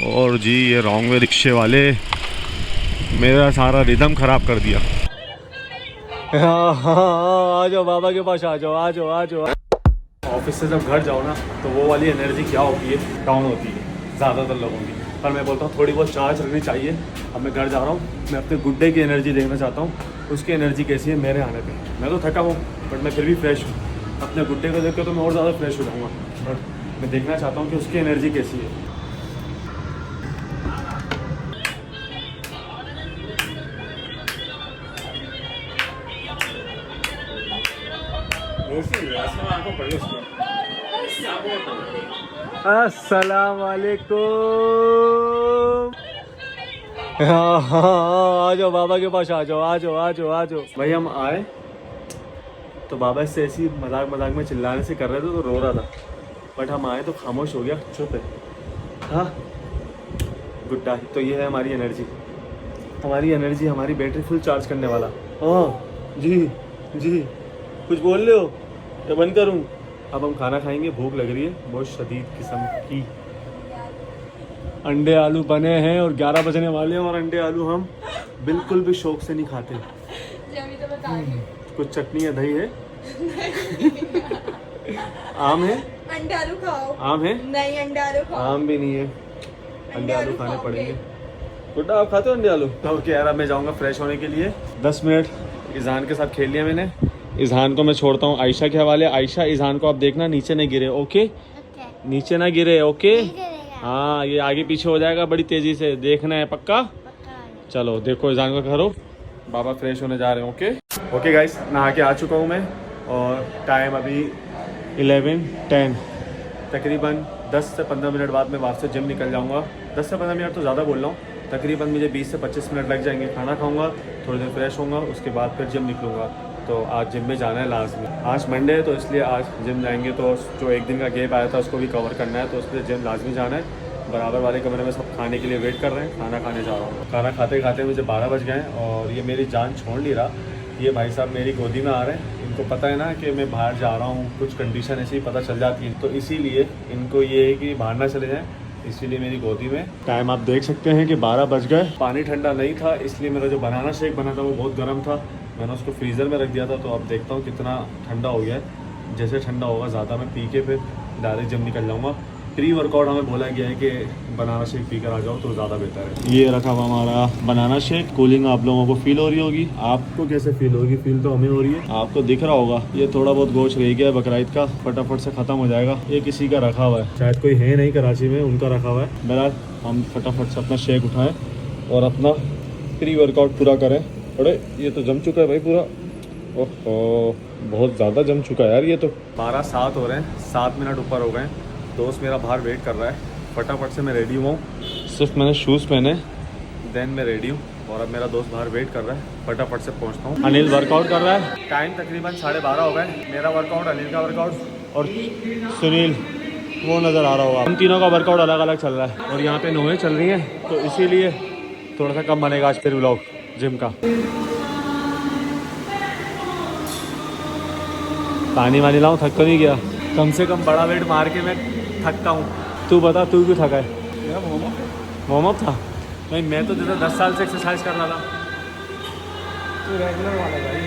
और जी ये wrong way रिक्शे वाले मेरा सारा रिदम ख़राब कर दिया। हाँ, आ जाओ बाबा के पास, आ जाओ आ जाओ आ जाओ। ऑफिस से जब घर जाओ ना तो वो वाली एनर्जी क्या होती है, डाउन होती है ज़्यादातर लोगों की। पर मैं बोलता हूँ थोड़ी बहुत चार्ज रखनी चाहिए। अब मैं घर जा रहा हूँ, मैं अपने गुड्डे की एनर्जी देखना चाहता हूँ, उसकी एनर्जी कैसी है मेरे आने पे। मैं तो थका हूँ बट मैं फिर भी फ्रेश हूँ। अपने गुड्डे को देख कर तो मैं और ज़्यादा फ्रेश हो जाऊँगा, बट मैं देखना चाहता हूँ कि उसकी एनर्जी कैसी है। अस्सलाम वालेकुम। हाँ हाँ, आ जाओ बाबा के पास, आ जाओ आ जाओ आ जाओ आ जाओ। भाई हम आए तो बाबा इससे ऐसी मजाक मजाक में चिल्लाने से कर रहे थे तो रो रहा था, बट हम आए तो खामोश हो गया, चुप है। हाँ गुड्डा, तो ये है हमारी एनर्जी, हमारी बैटरी फुल चार्ज करने वाला। हाँ जी जी, कुछ बोल रहे हो तो बंद करूँ? अब हम खाना खाएंगे, भूख लग रही है बहुत शदीद किस्म की। अंडे आलू बने हैं और 11 बजने वाले हैं और अंडे आलू हम बिल्कुल भी शौक से नहीं खाते। कुछ चटनी है, दही है, आम है, अंडे आलू खाओ। आम है नहीं, अंडे आलू खाओ। आम भी नहीं है, अंडे आलू खाने पड़ेंगे। गुड्डा आप खाते हो अंडे आलू? तो ओके यार, अब मैं जाऊँगा फ्रेश होने के लिए। 10 मिनट इज़हान के साथ खेल लिया मैंने। इज़हान को मैं छोड़ता हूँ आयशा के हवाले। आयशा इज़हान को आप देखना नीचे नहीं गिरे, ओके? नीचे ना गिरे, ओके? हाँ, ये आगे पीछे हो जाएगा बड़ी तेज़ी से, देखना है पक्का? चलो देखो इज़हान को करो, बाबा फ्रेश होने जा रहे हैं। ओके ओके गाइस, नहा के आ चुका हूँ मैं और टाइम अभी 11:10। तकरीबन 10 से 15 मिनट बाद मैं वापस से जिम निकल जाऊँगा। 10 से 15 मिनट तो ज़्यादा बोल रहा हूँ, तकरीबन मुझे 20 से 25 मिनट लग जाएंगे। खाना खाऊंगा, थोड़ी देर फ्रेश होऊंगा, उसके बाद फिर जिम निकलूँगा। तो आज जिम में जाना है लाजमी। आज मंडे है तो इसलिए आज जिम जाएंगे, तो जो एक दिन का गैप आया था उसको भी कवर करना है, तो इसलिए जिम लाजमी जाना है। बराबर वाले कमरे में सब खाने के लिए वेट कर रहे हैं, खाना खाने जा रहा हूँ। खाना खाते खाते मुझे 12 बज गए और ये मेरी जान छोड़ नहीं रहा। ये भाई साहब मेरी गोदी में आ रहे हैं, इनको पता है ना कि मैं बाहर जा रहा हूँ, कुछ कंडीशन ऐसी पता चल जाती है, तो इसीलिए इनको ये है कि बाहर ना चले जाएँ, इसीलिए मेरी गोदी में। टाइम आप देख सकते हैं कि 12 बज गए। पानी ठंडा नहीं था, इसलिए मेरा जो बनाना शेक बना था वो बहुत गर्म था, मैंने उसको फ्रीज़र में रख दिया था। तो अब देखता हूँ कितना ठंडा हो गया है। जैसे ठंडा होगा ज़्यादा मैं पी के फिर डायरेक्ट जिम निकल जाऊँगा। प्री वर्कआउट हमें बोला गया है कि बनाना शेक पी कर आ जाओ तो ज़्यादा बेहतर है। ये रखा हुआ हमारा बनाना शेक। कूलिंग आप लोगों को फील हो रही होगी, आपको कैसे फील होगी? फील तो हमें हो रही है, आपको दिख रहा होगा। ये थोड़ा बहुत गोश्त रह गया है बकरीद का, फटाफट से ख़त्म हो जाएगा। ये किसी का रखा हुआ है, शायद कोई है नहीं कराची में, उनका रखा हुआ है। बहरहाल हम फटाफट से अपना शेक उठाएँ और अपना प्री वर्कआउट पूरा करें। अरे ये तो जम चुका है भाई पूरा, ओहो बहुत ज़्यादा जम चुका है यार। ये तो 12:07 हो रहे हैं, 7 मिनट ऊपर हो गए। दोस्त मेरा बाहर वेट कर रहा है, फटाफट से मैं रेडी हुआ हूँ। सिर्फ मैंने शूज़ पहने, देन मैं रेडी हूँ और अब मेरा दोस्त बाहर वेट कर रहा है, फटाफट से पहुँचता हूँ। अनिल वर्कआउट कर रहा है, टाइम तकरीबन 12:30 हो गए। मेरा वर्कआउट, अनिल का वर्कआउट और सुनील वो नज़र आ रहा होगा। हम तीनों का वर्कआउट अलग अलग चल रहा है और यहाँ पे नोएं चल रही हैं, तो इसीलिए थोड़ा सा कम बनेगा आज फिर व्लॉग जिम का। पानी वानी लाऊं, थक तो नहीं गया? कम से कम बड़ा वेट मार के मैं थकता हूँ। तू बता, तू क्यों थका है? मेरा वार्म अप था। नहीं, मैं तो जैसे 10 साल से एक्सरसाइज कर रहा था। तू रेगुलर वाला भाई।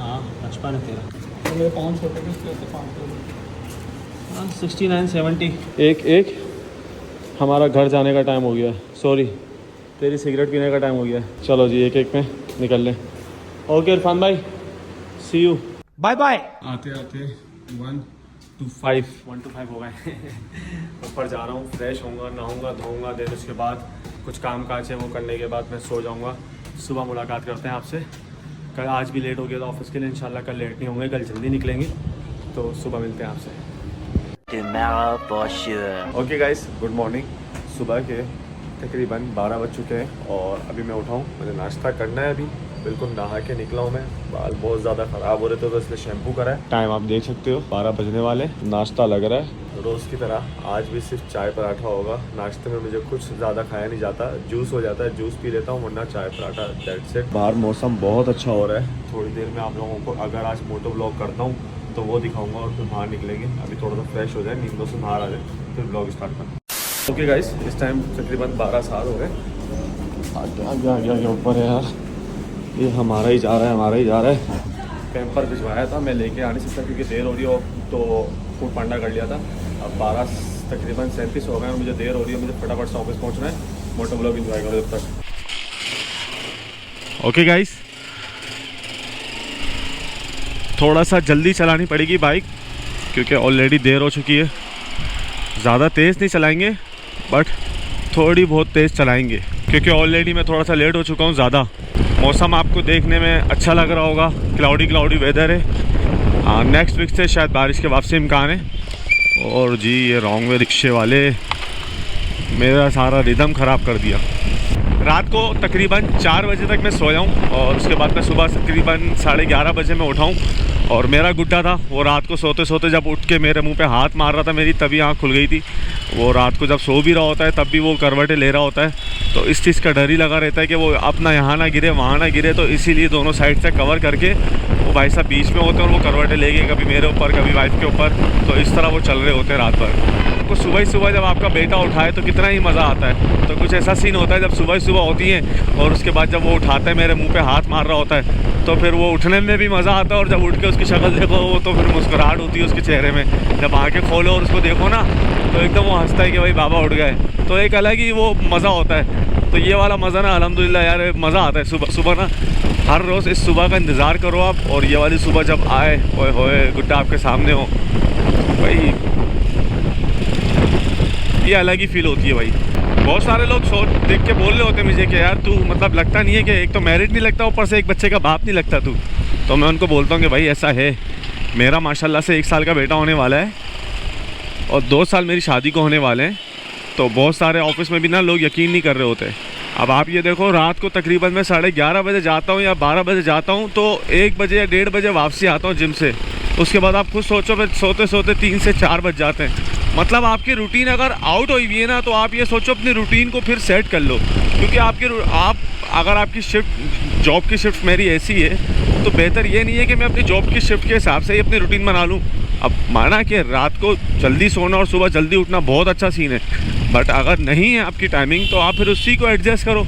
हाँ 55 है तेरा, मेरे 5 छोटे थे इसलिए 5। हाँ 69 70। एक हमारा घर जाने का टाइम हो गया है, सॉरी तेरी सिगरेट पीने का टाइम हो गया है। चलो जी एक में निकल लें। ओके इरफान भाई, सी यू, बाय बाय। आते आते 1 to 5 हो गए। ऊपर जा रहा हूँ, फ्रेश होऊंगा, नहाऊंगा, धोऊंगा, देन उसके बाद कुछ काम काज है वो करने के बाद मैं सो जाऊँगा। सुबह मुलाकात करते हैं आपसे। कल आज भी लेट हो गया था ऑफिस के लिए, इंशाल्लाह कल लेट नहीं होंगे, कल जल्दी निकलेंगे, तो सुबह मिलते हैं आपसे। Okay guys, good morning. सुबह के तकरीबन 12 बज चुके हैं और अभी मैं उठा हूँ, मुझे नाश्ता करना है। अभी बिल्कुल नहा के निकला हूँ मैं, बाल बहुत ज़्यादा ख़राब हो रहे थे तो इसलिए शैम्पू करा है। टाइम आप देख सकते हो 12 बजने वाले। नाश्ता लग रहा है रोज़ की तरह, आज भी सिर्फ चाय पराठा होगा। नाश्ते में मुझे कुछ ज़्यादा खाया नहीं जाता, जूस हो जाता है, जूस पी लेता हूँ, वरना चाय पराठा, दैट्स इट। बाहर मौसम बहुत अच्छा हो रहा है। थोड़ी देर में आप लोगों को अगर आज मोटो ब्लॉग करता हूँ तो वो दिखाऊंगा और फिर बाहर निकलेंगे। अभी थोड़ा सा फ्रेश हो जाए, नींदों से बाहर आ जाए, फिर ब्लॉग स्टार्ट करना। ओके गाइस, इस टाइम तकरीबन 12 साल हो गए। आगे ऊपर है यार, ये हमारा ही जा रहा है। कैंपर भिजवाया था, मैं लेके आ नहीं सकता क्योंकि देर हो रही हो, तो फूड पांडा कर लिया था। अब 12 तकरीबन 37 हो गए, मुझे देर हो रही है, मुझे फटाफट से ऑफिस पहुँचना है। मोटो ब्लॉग इंजॉय करो जब तक। ओके गाइस, थोड़ा सा जल्दी चलानी पड़ेगी बाइक क्योंकि ऑलरेडी देर हो चुकी है। ज़्यादा तेज़ नहीं चलाएंगे बट थोड़ी बहुत तेज़ चलाएंगे क्योंकि ऑलरेडी मैं थोड़ा सा लेट हो चुका हूँ ज़्यादा। मौसम आपको देखने में अच्छा लग रहा होगा, क्लाउडी वेदर है। नेक्स्ट वीक से शायद बारिश के वापसी इम्कान है। और जी ये रॉन्ग वे रिक्शे वाले मेरा सारा रिदम ख़राब कर दिया। रात को तकरीबन 4 बजे तक मैं सोया हूँ और उसके बाद मैं सुबह तकरीबन 11:30 बजे मैं उठा हूँ। और मेरा गुड्डा था, वो रात को सोते सोते जब उठ के मेरे मुंह पे हाथ मार रहा था मेरी, तभी आँख खुल गई थी। वो रात को जब सो भी रहा होता है तब भी वो करवटें ले रहा होता है, तो इस चीज़ का डर ही लगा रहता है कि वो अपना यहाँ ना गिरे वहाँ ना गिरे। तो इसीलिए दोनों साइड से कवर करके वो भाई साहब बीच में होते हैं और वो करवटें ले गए, कभी मेरे ऊपर कभी वाइफ के ऊपर। तो इस तरह वो चल रहे होते हैं रात भर। आपको सुबह ही सुबह जब आपका बेटा उठाए तो कितना ही मज़ा आता है। तो कुछ ऐसा सीन होता है जब सुबह ही सुबह होती है और उसके बाद जब वो उठाता है, मेरे मुंह पे हाथ मार रहा होता है, तो फिर वो उठने में भी मज़ा आता है। और जब उठ के उसकी शक्ल देखो वो तो फिर मुस्कुराहट होती है उसके चेहरे में। जब आंखें खोलो और उसको देखो ना तो एकदम वो हंसता है कि भाई बाबा उठ गए, तो एक अलग ही वो मज़ा होता है। तो ये वाला मज़ा ना अल्हम्दुलिल्लाह यार मज़ा आता है। सुबह सुबह ना हर रोज़ इस सुबह का इंतज़ार करो आप, और ये वाली सुबह जब आए, ओए होए गुड्डा आपके सामने हो, भाई ये अलग ही फील होती है भाई। बहुत सारे लोग देख के बोल रहे होते हैं मुझे कि यार तू मतलब लगता नहीं है कि एक तो मैरिड नहीं लगता, ऊपर से एक बच्चे का बाप नहीं लगता तू। तो मैं उनको बोलता हूँ कि भाई ऐसा है, मेरा माशाल्लाह से 1 साल का बेटा होने वाला है और 2 साल मेरी शादी को होने वाले हैं। तो बहुत सारे ऑफिस में भी ना लोग यकीन नहीं कर रहे होते। अब आप ये देखो, रात को तकरीबन मैं 11:30 बजे जाता हूँ या 12 बजे जाता हूँ, तो 1 बजे या 1:30 बजे वापसी आता हूँ जिम से। उसके बाद आप खुद सोचो फिर सोते सोते 3 से 4 बज जाते हैं। मतलब आपकी रूटीन अगर आउट हुई हुई है ना, तो आप ये सोचो अपनी रूटीन को फिर सेट कर लो। क्योंकि अगर आपकी शिफ्ट, जॉब की शिफ्ट मेरी ऐसी है, तो बेहतर ये नहीं है कि मैं अपनी जॉब की शिफ्ट के हिसाब से ही अपनी रूटीन बना लूँ। अब माना कि रात को जल्दी सोना और सुबह जल्दी उठना बहुत अच्छा सीन है, बट अगर नहीं है आपकी टाइमिंग तो आप फिर उसी को एडजस्ट करो।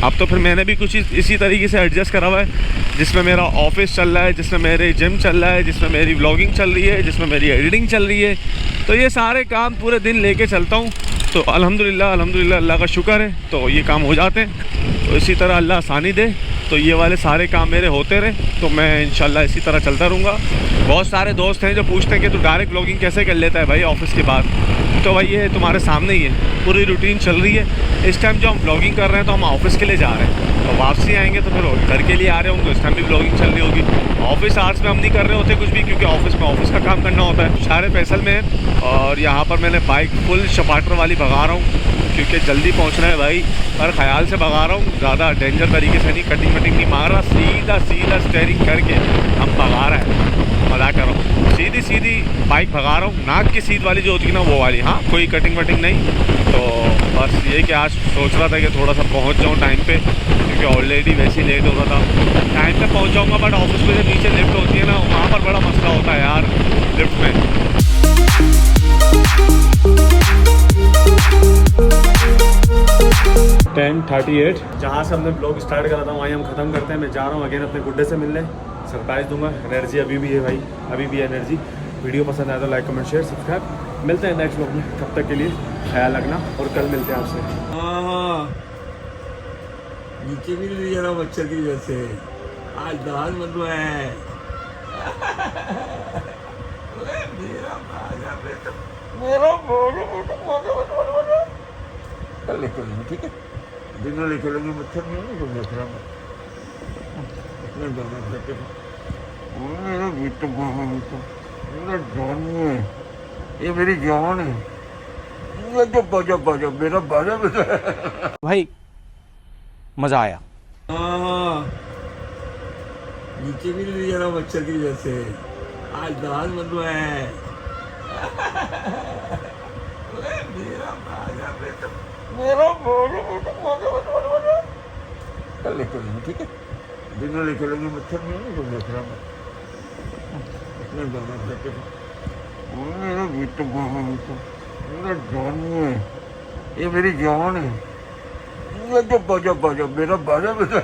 अब तो फिर मैंने भी कुछ इसी तरीके से एडजस्ट करा हुआ है, जिसमें मेरा ऑफिस चल रहा है, जिसमें मेरे जिम चल रहा है, जिसमें मेरी व्लॉगिंग चल रही है, जिसमें मेरी एडिटिंग चल रही है। तो ये सारे काम पूरे दिन लेके चलता हूँ। तो अल्हम्दुलिल्लाह अल्लाह का शुक्र है, तो ये काम हो जाते हैं। तो इसी तरह अल्लाह आसानी दे, तो ये वाले सारे काम मेरे होते रहे, तो मैं इंशाल्लाह इसी तरह चलता रहूँगा। बहुत सारे दोस्त हैं जो पूछते हैं कि तू डायरेक्ट व्लॉगिंग कैसे कर लेता है भाई ऑफिस के बाद। तो भाई ये तुम्हारे सामने ही है, पूरी रूटीन चल रही है। इस टाइम जो हम व्लॉगिंग कर रहे हैं तो हम ऑफिस के लिए जा रहे हैं, तो वापसी आएंगे तो फिर घर के लिए आ रहे होंगे, तो इस टाइम भी व्लॉगिंग चल रही होगी। ऑफिस आवर्स में हम नहीं कर रहे होते कुछ भी, क्योंकि ऑफिस में ऑफिस का काम करना होता है। सारे फैसल में है और यहाँ पर मैंने बाइक फुल शपाटर वाली भगा रहा हूँ क्योंकि जल्दी पहुँचना है भाई, और ख्याल से भगा रहा हूँ, ज़्यादा डेंजर तरीके से नहीं, कटिंग वटिंग नहीं मार रहा, सीधा स्टेयरिंग करके हम भगा रहे हैं। मज़ा कर रहा हूँ, सीधी बाइक भगा रहा हूँ, नाक की सीध वाली जो होती है ना वो वाली, हाँ कोई कटिंग वटिंग नहीं। तो बस ये कि आज सोच रहा था कि थोड़ा सा पहुँच जाऊँ टाइम पे, क्योंकि ऑलरेडी वैसे ही लेट हो रहा था। टाइम पे पहुँच जाऊँगा, बट ऑफिस में जब नीचे लिफ्ट होती है ना, वहाँ पर बड़ा मसला होता है यार लिफ्ट में। 10:38 जहाँ से हमने ब्लॉग स्टार्ट करा था वहीं हम ख़त्म करते हैं। मैं जा रहा हूँ अगेन अपने गुड्डे से मिलने, सरप्राइज़ दूंगा। एनर्जी अभी भी है भाई, अभी भी एनर्जी। वीडियो पसंद आया तो लाइक कमेंट शेयर सब्सक्राइब। मिलते हैं नेक्स्ट ब्लॉग में, तब तक के लिए ख्याल रखना और कल मिलते हैं आपसे। नीचे भी नहीं जा रहा मच्छर की वजह से, आज दाल बन रहा है। कल लेके लेंगे, ठीक है, दिन में लेके लेंगे, मच्छर नहीं घूमने फिर इतने जाना करते मेरा बेटा, मेरा जान है, ये मेरी जान है, बाजा मेरा बाजा बेटा भाई मजा आया। नीचे भी नहीं जा रहा मच्छर की वजह से, आज दाल बन रहा है। कल लेके लेंगे, ठीक है, दिन में लेके लेंगे, मच्छर नहीं घूमने फिर इतने दाना खाते थे। मेरा बिट्टू मेरा जानू है, ये मेरी जान है। ये जो बाजा बाजा मेरा बाजा बजा